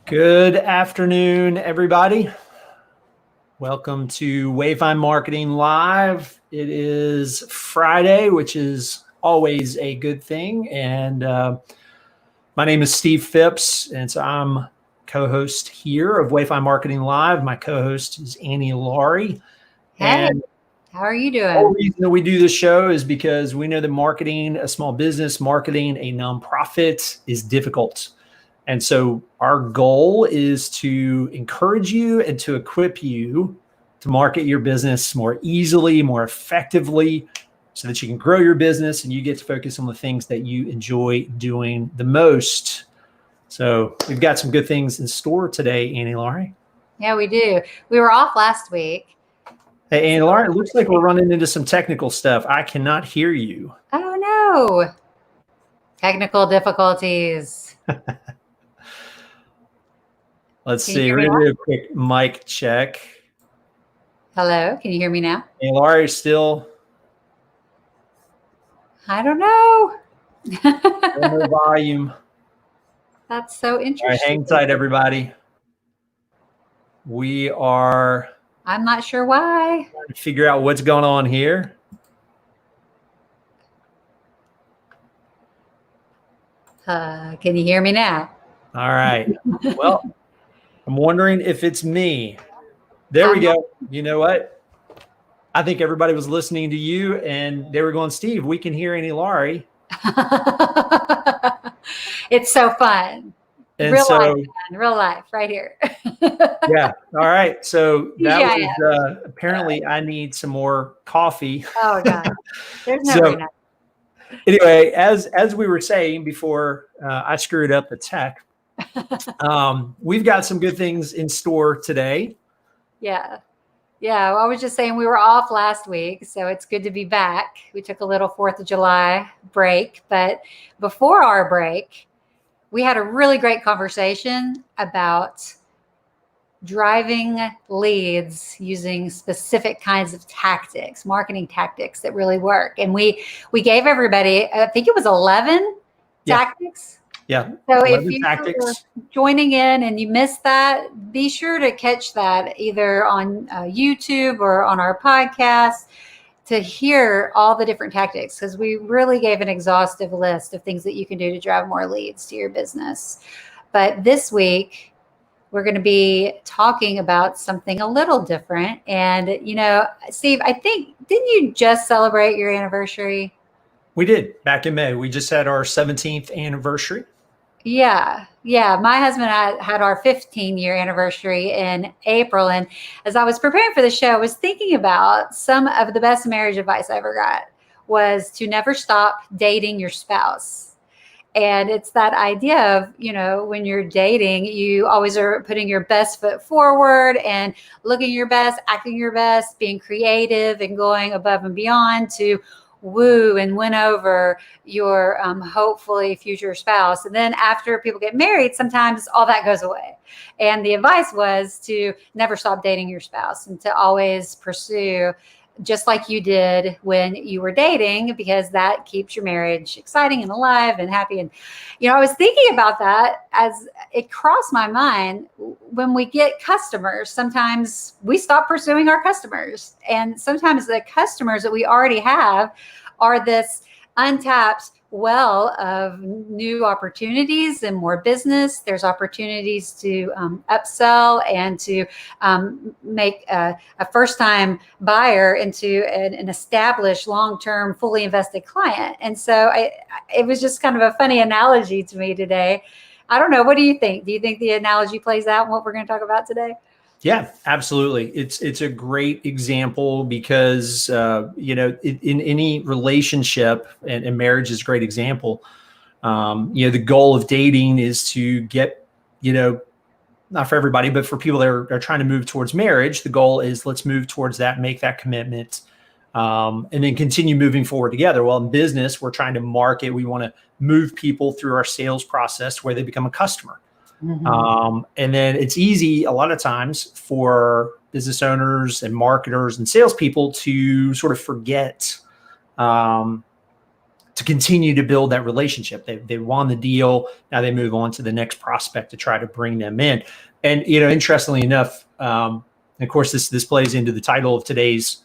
Good afternoon, everybody. Welcome to Wayfind Marketing Live. It is Friday, which is always a good thing. And my name is Steve Phipps, and so I'm co-host here of Wayfind Marketing Live. My co-host is Annie Laurie. Hey, And how are you the doing? whole reason that we do this show is because we know that marketing a small business, marketing a nonprofit is difficult. And so our goal is to encourage you and to equip you to market your business more easily, more effectively, so that you can grow your business and you get to focus on the things that you enjoy doing the most. So we've got some good things in store today, Annie Laurie. Yeah, we do. We were off last week. Hey, Annie Laurie, it looks like we're running into some technical stuff. I cannot hear you. Oh, no. Technical difficulties. Let's Can you see. hear We're me going to now? do a quick mic check. Hello, can you hear me now? Annie Laurie, still I don't know. no volume. That's so All right, interesting. hang tight, everybody. We are I'm not sure why. trying to figure out what's going on here. Can you hear me now? All right. Well, I'm wondering if it's me. There we go. You know what? I think everybody was listening to you and they were going, Steve, we can hear Annie Laurie. It's so fun. And Real so, life, man. Real life, right here. yeah. All right. So that Yeah. was apparently I need some more coffee. Oh, God. There's no So enough. anyway, as we were saying before I screwed up the tech, we've got some good things in store today. Yeah. Yeah. Well, I was just saying we were off last week, so it's good to be back. We took a little 4th of July break, but before our break, we had a really great conversation about driving leads using specific kinds of tactics, marketing tactics that really work. And we gave everybody, I think it was 11 tactics. Yeah. So if you tactics. were joining in and you missed that, be sure to catch that either on YouTube or on our podcast to hear all the different tactics, because we really gave an exhaustive list of things that you can do to drive more leads to your business. But this week, we're going to be talking about something a little different. And, you know, Steve, I think, didn't you just celebrate your anniversary? We did back in May. We just had our 17th anniversary. Yeah. Yeah. My husband and I had our 15-year anniversary in April. And as I was preparing for the show, I was thinking about some of the best marriage advice I ever got was to never stop dating your spouse. And it's that idea of, you know, when you're dating, you always are putting your best foot forward and looking your best, acting your best, being creative and going above and beyond to woo and win over your hopefully future spouse. And then after people get married, sometimes all that goes away. And the advice was to never stop dating your spouse and to always pursue just like you did when you were dating, because that keeps your marriage exciting and alive and happy. And, you know, I was thinking about that as it crossed my mind. When we get customers, sometimes we stop pursuing our customers. And sometimes the customers that we already have are this untapped well of new opportunities and more business. There's opportunities to upsell and to make a first-time buyer into an established, long-term, fully invested client. And so it was just kind of a funny analogy to me today. I don't know. What do you think? Do you think the analogy plays out in what we're going to talk about today? Yeah, absolutely. It's a great example because, you know, in any relationship, and marriage is a great example, you know, the goal of dating is to get, you know, not for everybody, but for people that are trying to move towards marriage, the goal is let's move towards that, make that commitment, and then continue moving forward together. Well, in business, we're trying to market. We want to move people through our sales process where they become a customer. Mm-hmm. And then it's easy a lot of times for business owners and marketers and salespeople to sort of forget to continue to build that relationship. They won the deal. Now they move on to the next prospect to try to bring them in. And, interestingly enough, of course, this plays into the title of today's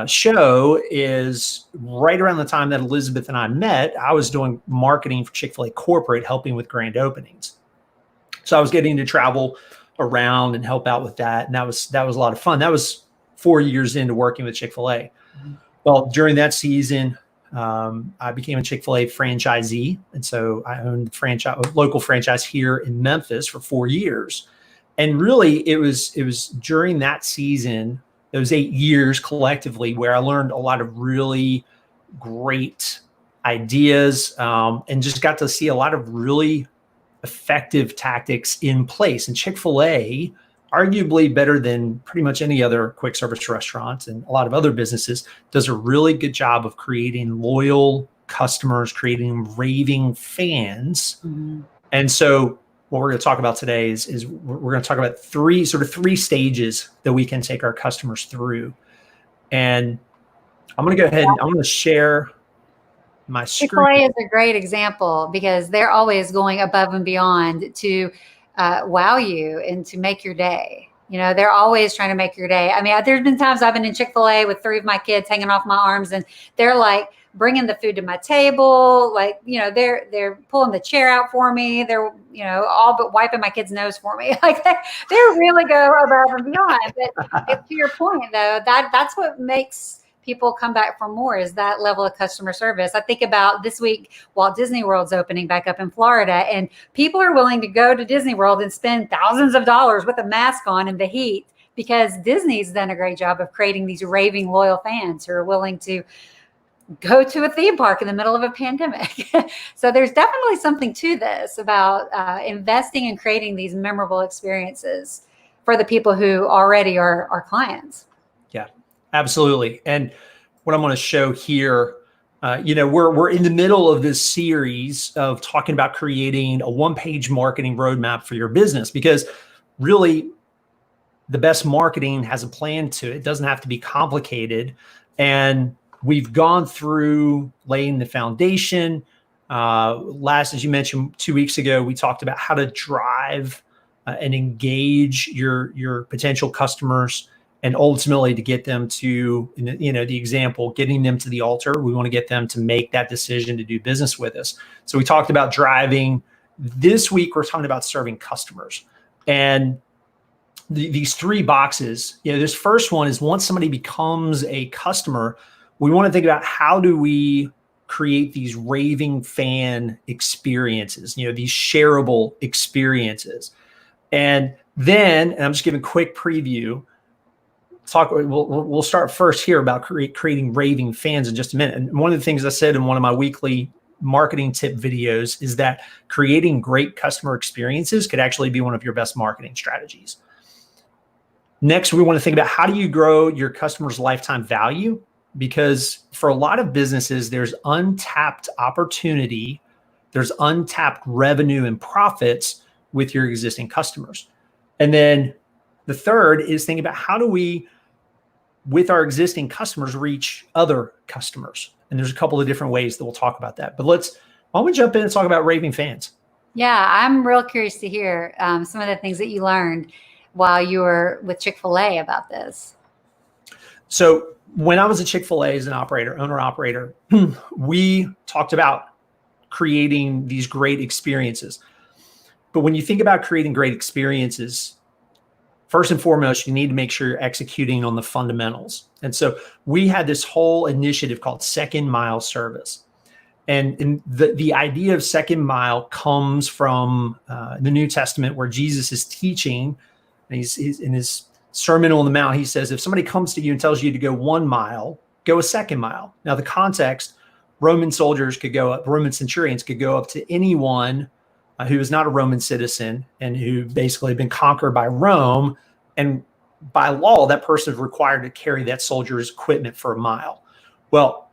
show. Is right around the time that Elizabeth and I met, I was doing marketing for Chick-fil-A corporate, helping with grand openings. So I was getting to travel around and help out with that. And that was a lot of fun. That was 4 years into working with Chick-fil-A. Well, during that season, I became a Chick-fil-A franchisee. And so I owned a local franchise here in Memphis for 4 years. And really it was during that season, those 8 years collectively, where I learned a lot of really great ideas, and just got to see a lot of really effective tactics in place. And Chick-fil-A, arguably better than pretty much any other quick service restaurant and a lot of other businesses, does a really good job of creating loyal customers, creating raving fans. Mm-hmm. And so what we're going to talk about today is we're going to talk about three stages that we can take our customers through. And I'm going to go ahead and I'm going to share my screen. Chick-fil-A is a great example because they're always going above and beyond to wow you and to make your day. They're always trying to make your day. I mean, there's been times I've been in Chick-fil-A with 3 of my kids hanging off my arms, and they're like bringing the food to my table. Like, they're pulling the chair out for me. They're, all but wiping my kid's nose for me. Like they really go above and beyond. But to your point though, that's what makes people come back for more, is that level of customer service. I think about this week, Walt Disney World's opening back up in Florida, and people are willing to go to Disney World and spend thousands of dollars with a mask on in the heat because Disney's done a great job of creating these raving loyal fans who are willing to go to a theme park in the middle of a pandemic. So there's definitely something to this about investing and creating these memorable experiences for the people who already are our clients. Yeah. Absolutely. And what I'm going to show here, we're in the middle of this series of talking about creating a one-page marketing roadmap for your business, because really the best marketing has a plan to it. It doesn't have to be complicated. And we've gone through laying the foundation. As you mentioned, 2 weeks ago, we talked about how to drive and engage your potential customers, and ultimately to get them to, the example, getting them to the altar. We want to get them to make that decision to do business with us. So we talked about driving. This week, we're talking about serving customers. And these 3 boxes, this first one is once somebody becomes a customer, we want to think about how do we create these raving fan experiences, these shareable experiences. And then, and I'm just giving a quick preview, we'll start first here about creating raving fans in just a minute. And one of the things I said in one of my weekly marketing tip videos is that creating great customer experiences could actually be one of your best marketing strategies. Next, we want to think about how do you grow your customer's lifetime value? Because for a lot of businesses, there's untapped opportunity, there's untapped revenue and profits with your existing customers. And then the third is thinking about how do we, with our existing customers, reach other customers. And there's a couple of different ways that we'll talk about that. But why don't we jump in and talk about raving fans? Yeah, I'm real curious to hear some of the things that you learned while you were with Chick-fil-A about this. So when I was at Chick-fil-A as an owner-operator, we talked about creating these great experiences. But when you think about creating great experiences, first and foremost, you need to make sure you're executing on the fundamentals. And so we had this whole initiative called Second Mile Service. And the idea of second mile comes from the New Testament, where Jesus is teaching, and he's in his Sermon on the Mount, he says, if somebody comes to you and tells you to go 1 mile, go a second mile. Now, the context, Roman centurions could go up to anyone who is not a Roman citizen and who basically had been conquered by Rome. And by law, that person is required to carry that soldier's equipment for 1 mile. Well,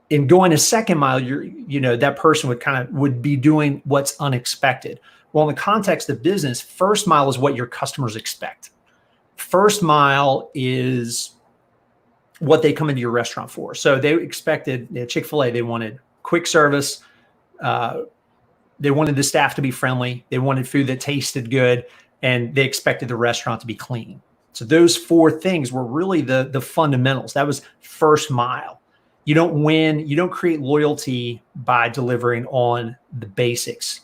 in going a second mile, that person would be doing what's unexpected. Well, in the context of business, first mile is what your customers expect. First mile is what they come into your restaurant for. So they expected, Chick-fil-A, they wanted quick service. They wanted the staff to be friendly. They wanted food that tasted good, and they expected the restaurant to be clean. So those 4 things were really the fundamentals. That was first mile. You don't win, you don't create loyalty by delivering on the basics.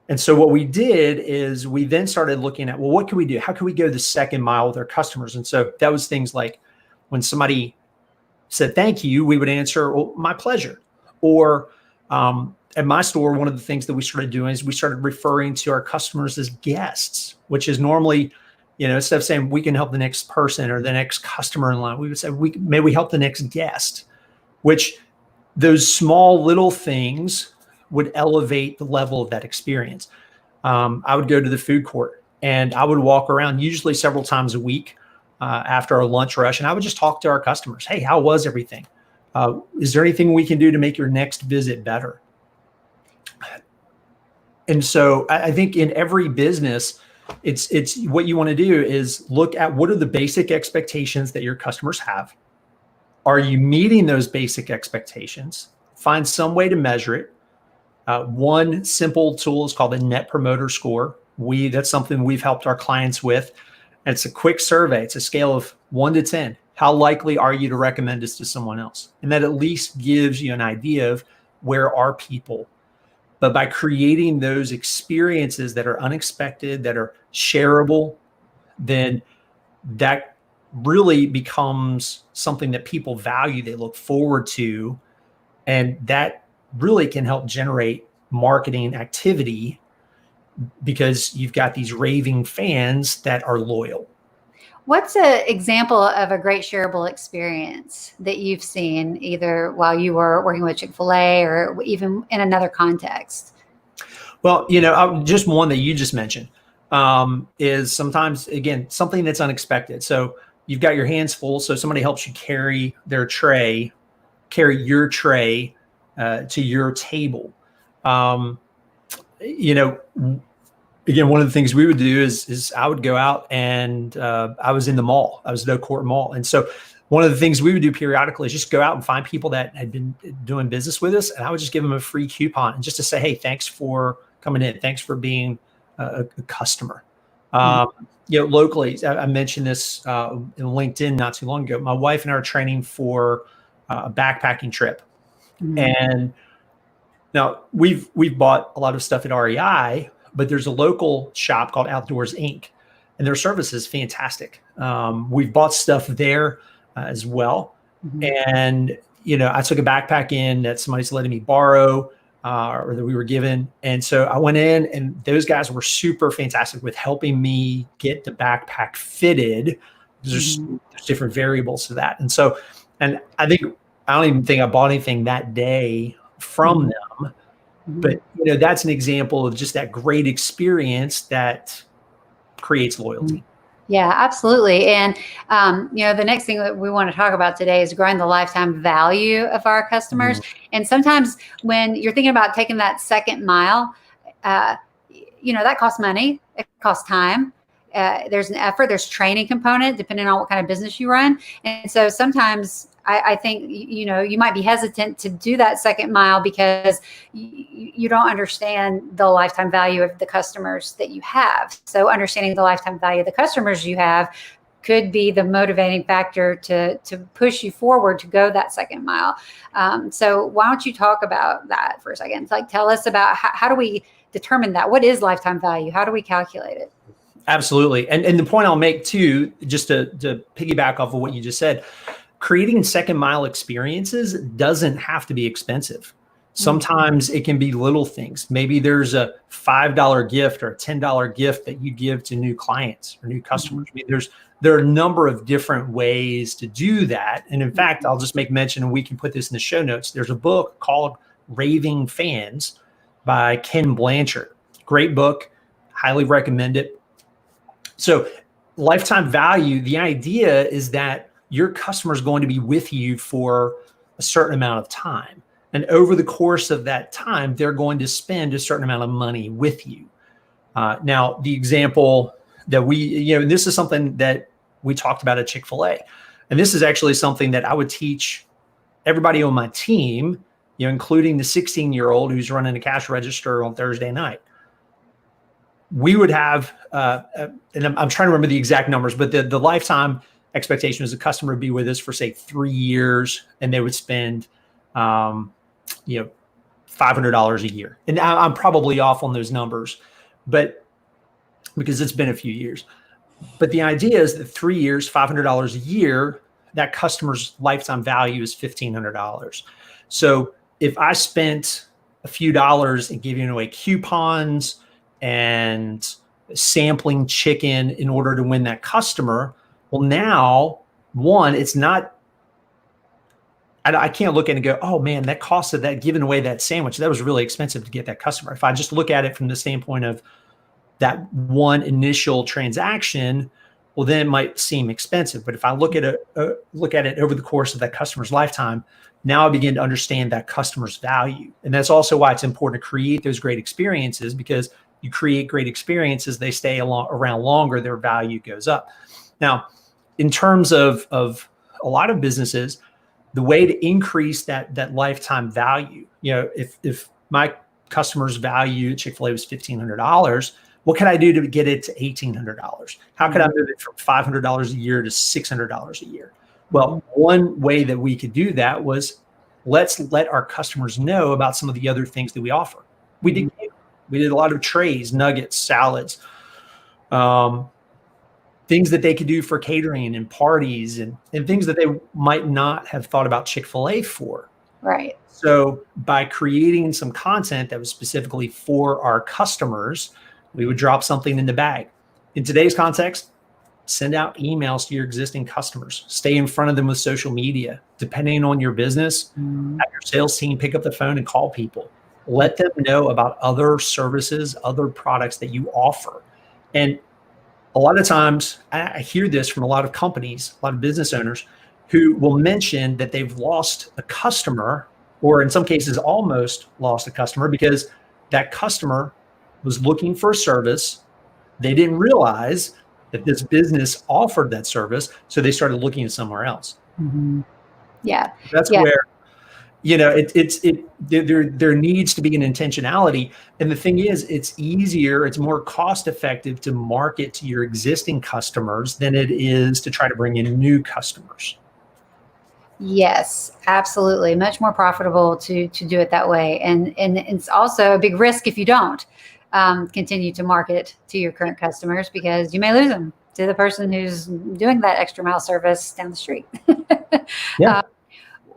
And so what we did is we then started looking at, well, what can we do? How can we go the second mile with our customers? And so that was things like when somebody said thank you, we would answer, well, my pleasure. Or at my store, one of the things that we started doing is we started referring to our customers as guests, which is normally, instead of saying we can help the next person or the next customer in line, we would say, may we help the next guest, which those small little things would elevate the level of that experience. I would go to the food court and I would walk around usually several times a week after our lunch rush. And I would just talk to our customers. Hey, how was everything? Is there anything we can do to make your next visit better? And so I think in every business, it's what you want to do is look at what are the basic expectations that your customers have. Are you meeting those basic expectations? Find some way to measure it. One simple tool is called the Net Promoter Score. That's something we've helped our clients with. And it's a quick survey. It's a scale of 1 to 10. How likely are you to recommend this to someone else? And that at least gives you an idea of where are people. But by creating those experiences that are unexpected, that are shareable, then that really becomes something that people value, they look forward to, and that really can help generate marketing activity because you've got these raving fans that are loyal. What's an example of a great shareable experience that you've seen either while you were working with Chick-fil-A or even in another context? Well, just one that you just mentioned is sometimes, again, something that's unexpected. So you've got your hands full. So somebody helps you carry your tray to your table. Again, one of the things we would do is I would go out and I was in the mall. I was at Oak Court Mall. And so one of the things we would do periodically is just go out and find people that had been doing business with us. And I would just give them a free coupon and just to say, hey, thanks for coming in. Thanks for being a customer. Locally, I mentioned this in LinkedIn not too long ago. My wife and I are training for a backpacking trip. Mm-hmm. And now we've bought a lot of stuff at REI, but there's a local shop called Outdoors Inc. and their service is fantastic. We've bought stuff there as well. Mm-hmm. And, I took a backpack in that somebody's letting me borrow or that we were given. And so I went in and those guys were super fantastic with helping me get the backpack fitted. There's different variables to that. And so, and I don't even think I bought anything that day from them. But, that's an example of just that great experience that creates loyalty. Yeah, absolutely. And, the next thing that we want to talk about today is growing the lifetime value of our customers. And sometimes when you're thinking about taking that second mile, that costs money. It costs time. There's an effort, there's training component depending on what kind of business you run. And so sometimes I think, you might be hesitant to do that second mile because you don't understand the lifetime value of the customers that you have. So understanding the lifetime value of the customers you have could be the motivating factor to push you forward to go that second mile. So why don't you talk about that for a second? Like, tell us about how do we determine that? What is lifetime value? How do we calculate it? Absolutely. And the point I'll make too, just to piggyback off of what you just said, creating second mile experiences doesn't have to be expensive. Sometimes it can be little things. Maybe there's a $5 gift or a $10 gift that you give to new clients or new customers. I mean, there are a number of different ways to do that. And in fact, I'll just make mention, and we can put this in the show notes. There's a book called Raving Fans by Ken Blanchard. Great book. Highly recommend it. So lifetime value, the idea is that your customer is going to be with you for a certain amount of time. And over the course of that time, they're going to spend a certain amount of money with you. Now, the example that this is something that we talked about at Chick-fil-A. And this is actually something that I would teach everybody on my team including the 16-year-old who's running a cash register on Thursday night. We would have, and I'm trying to remember the exact numbers, but the lifetime expectation is a customer would be with us for say 3 years, and they would spend, $500 a year. And I'm probably off on those numbers, but because it's been a few years. But the idea is that 3 years, $500 a year, that customer's lifetime value is $1,500. So if I spent a few dollars and giving away coupons and sampling chicken in order to win that customer, well, now, one, it's not, I can't look at it and go, oh man, that cost of that giving away that sandwich, that was really expensive to get that customer. If I just look at it from the standpoint of that one initial transaction, well, then it might seem expensive. But if I look at it over the course of that customer's lifetime, now I begin to understand that customer's value. And that's also why it's important to create those great experiences, because you create great experiences, they stay around longer, their value goes up. Now, in terms of a lot of businesses, the way to increase that lifetime value, if my customer's value at Chick-fil-A was $1,500, what can I do to get it to $1,800? How could I move it from $500 a year to $600 a year? Well, one way that we could do that was let's let our customers know about some of the other things that we offer. We did a lot of trays, nuggets, salads, things that they could do for catering and parties and things that they might not have thought about Chick-fil-A for. Right. So by creating some content that was specifically for our customers, we would drop something in the bag. In today's context, send out emails to your existing customers. Stay in front of them with social media. Depending on your business, have your sales team pick up the phone and call people. Let them know about other services, other products that you offer. And a lot of times, I hear this from a lot of companies, a lot of business owners who will mention that they've lost a customer, or in some cases almost lost a customer, because that customer was looking for a service. They didn't realize that this business offered that service, so they started looking at somewhere else. Mm-hmm. Yeah, that's where there needs to be an intentionality. And the thing is, it's easier, it's more cost effective to market to your existing customers than it is to try to bring in new customers. Yes, absolutely. Much more profitable to do it that way. And it's also a big risk if you don't continue to market to your current customers, because you may lose them to the person who's doing that extra mile service down the street. Yeah.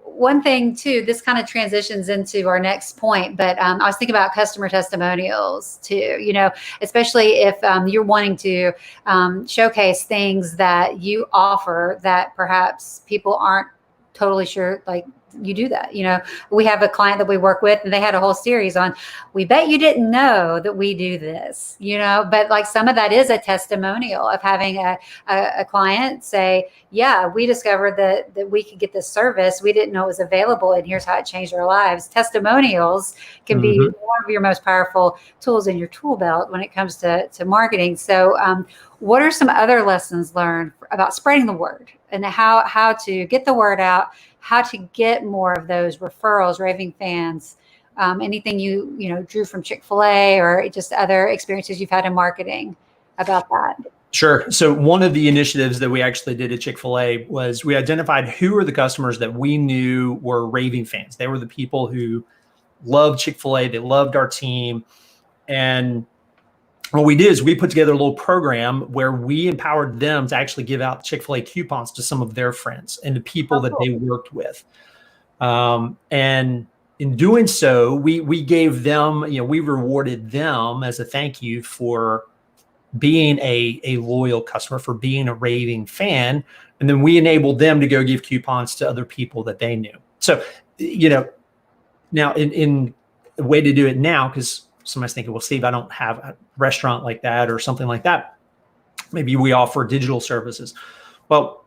One thing too, this kind of transitions into our next point, but I was thinking about customer testimonials too, especially if you're wanting to showcase things that you offer that perhaps people aren't totally sure, like you do that. We have a client that we work with, and they had a whole series on, we bet you didn't know that we do this, but like some of that is a testimonial of having a client say, yeah, we discovered that we could get this service. We didn't know it was available, and here's how it changed our lives. Testimonials can be one of your most powerful tools in your tool belt when it comes to marketing. So what are some other lessons learned about spreading the word and how to get the word out, how to get more of those referrals, raving fans, anything you drew from Chick-fil-A or just other experiences you've had in marketing about that? Sure. So one of the initiatives that we actually did at Chick-fil-A was we identified who were the customers that we knew were raving fans. They were the people who loved Chick-fil-A. They loved our team. And what we did is we put together a little program where we empowered them to actually give out Chick-fil-A coupons to some of their friends and the people that they worked with. And in doing so, we gave them, we rewarded them as a thank you for being a loyal customer, for being a raving fan. And then we enabled them to go give coupons to other people that they knew. So, now in a way to do it now, because somebody's thinking, well, Steve, I don't have a restaurant like that or something like that. Maybe we offer digital services. Well,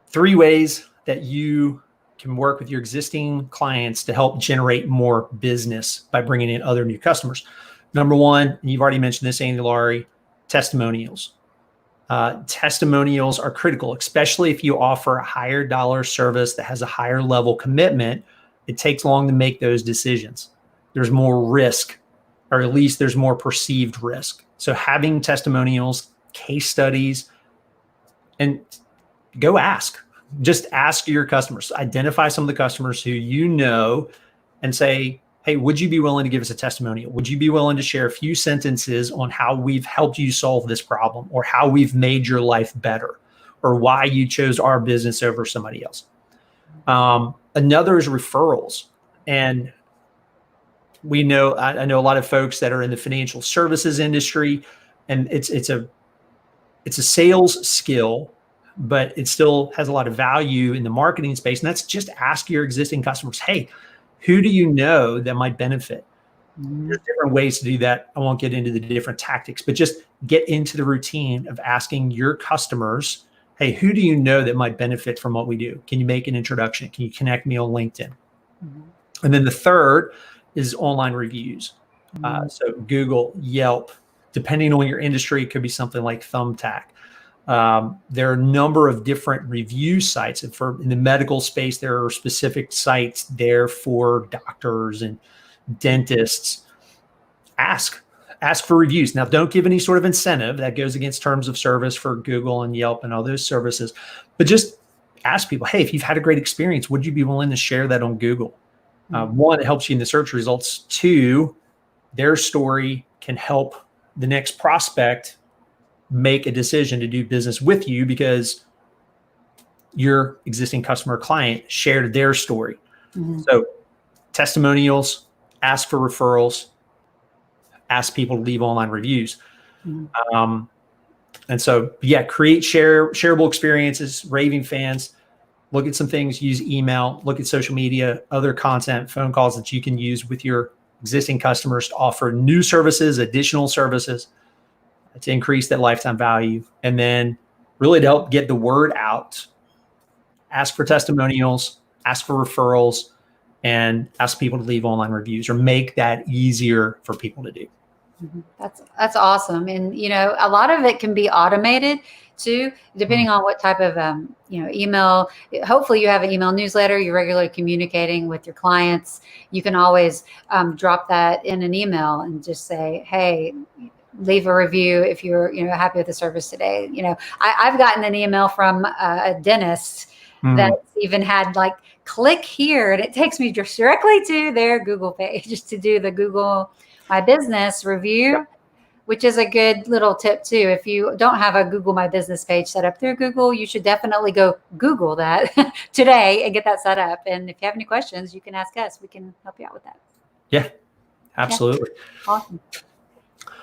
3 ways that you can work with your existing clients to help generate more business by bringing in other new customers. Number 1, and you've already mentioned this, Andy Laurie, testimonials. Testimonials are critical, especially if you offer a higher dollar service that has a higher level commitment. it takes long to make those decisions. There's more risk, or at least there's more perceived risk. So having testimonials, case studies, and go ask. Just ask your customers. Identify some of the customers who you know and say, hey, would you be willing to give us a testimonial? Would you be willing to share a few sentences on how we've helped you solve this problem, or how we've made your life better, or why you chose our business over somebody else? Another is referrals. And we know, I know a lot of folks that are in the financial services industry, and it's a sales skill, but it still has a lot of value in the marketing space. And that's just ask your existing customers, hey, who do you know that might benefit? There's different ways to do that. I won't get into the different tactics, but just get into the routine of asking your customers, hey, who do you know that might benefit from what we do? Can you make an introduction? Can you connect me on LinkedIn? And then the third is online reviews. So Google, Yelp, depending on your industry, it could be something like Thumbtack. There are a number of different review sites. And in the medical space, there are specific sites there for doctors and dentists. Ask for reviews. Now, don't give any sort of incentive that goes against terms of service for Google and Yelp and all those services, but just ask people, hey, if you've had a great experience, would you be willing to share that on Google? One, it helps you in the search results. Two, their story can help the next prospect make a decision to do business with you because your existing customer or client shared their story. So testimonials, ask for referrals, ask people to leave online reviews. And so, yeah, create shareable experiences, raving fans, look at some things, use email, look at social media, other content, phone calls that you can use with your existing customers to offer new services, additional services to increase that lifetime value. And then really to help get the word out, ask for testimonials, ask for referrals, and ask people to leave online reviews, or make that easier for people to do. That's awesome. And, a lot of it can be automated too, depending on what type of, email. Hopefully you have an email newsletter, you're regularly communicating with your clients. You can always drop that in an email and just say, hey, leave a review if you're, happy with the service today. I've gotten an email from a dentist that's even had like, click here, and it takes me just directly to their Google page just to do the Google My Business review, which is a good little tip too. If you don't have a Google My Business page set up through Google, you should definitely go Google that today and get that set up. And if you have any questions, you can ask us. We can help you out with that. Yeah, absolutely. Yeah. Awesome.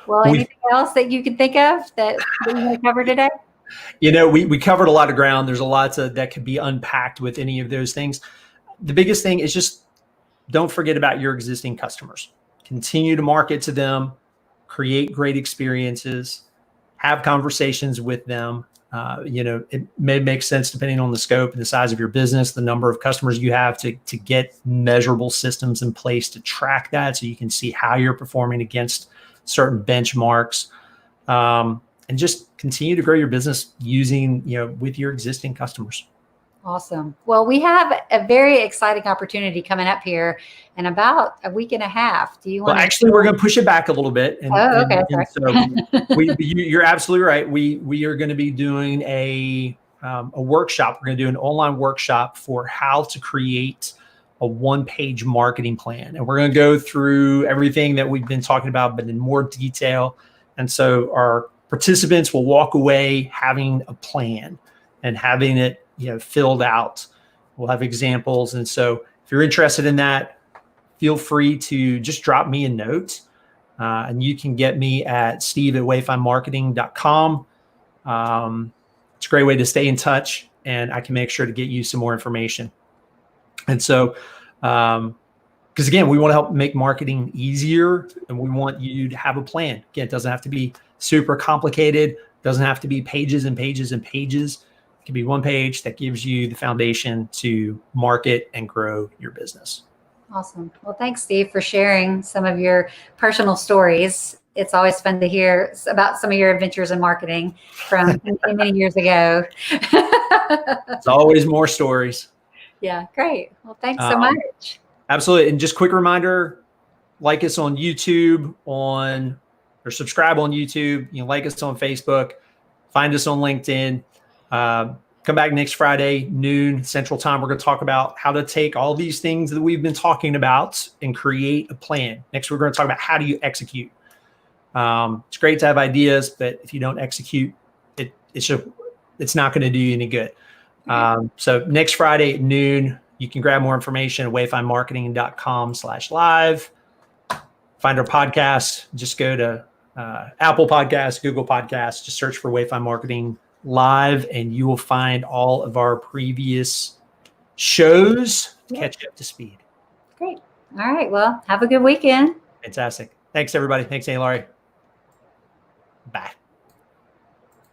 Well, anything else that you can think of that we want to cover today? We covered a lot of ground. There's a lot that could be unpacked with any of those things. The biggest thing is just don't forget about your existing customers. Continue to market to them, create great experiences, have conversations with them. It may make sense depending on the scope and the size of your business, the number of customers you have, to get measurable systems in place to track that so you can see how you're performing against certain benchmarks. And just continue to grow your business using, with your existing customers. Awesome. Well, we have a very exciting opportunity coming up here in about a week and a half. Do you want to? Well, actually, we're going to push it back a little bit. Okay. So you're absolutely right. We are going to be doing a workshop. We're going to do an online workshop for how to create a one-page marketing plan. And we're going to go through everything that we've been talking about, but in more detail. And so our participants will walk away having a plan and having it, filled out. We'll have examples. And so if you're interested in that, feel free to just drop me a note. And you can get me at steve@wayfindmarketing.com. It's a great way to stay in touch, and I can make sure to get you some more information. And so, because again, we want to help make marketing easier, and we want you to have a plan. Again, it doesn't have to be super complicated. It doesn't have to be pages and pages and pages. It can be one page that gives you the foundation to market and grow your business. Awesome. Well, thanks, Steve, for sharing some of your personal stories. It's always fun to hear about some of your adventures in marketing from many years ago. It's always more stories. Yeah, great. Well, thanks so much. Absolutely. And just quick reminder, like us on YouTube or subscribe on YouTube, like us on Facebook, find us on LinkedIn. Come back next Friday, noon Central Time. We're going to talk about how to take all these things that we've been talking about and create a plan. Next, we're going to talk about how do you execute. It's great to have ideas, but if you don't execute, it's not going to do you any good. So next Friday at noon, you can grab more information at wayfindmarketing.com/live. Find our podcast. Just go to Apple Podcasts, Google Podcasts. Just search for Wayfind Marketing Live, and you will find all of our previous shows to catch you up to speed. Great. All right. Well, have a good weekend. Fantastic. Thanks, everybody. Thanks, Annie Laurie. Bye.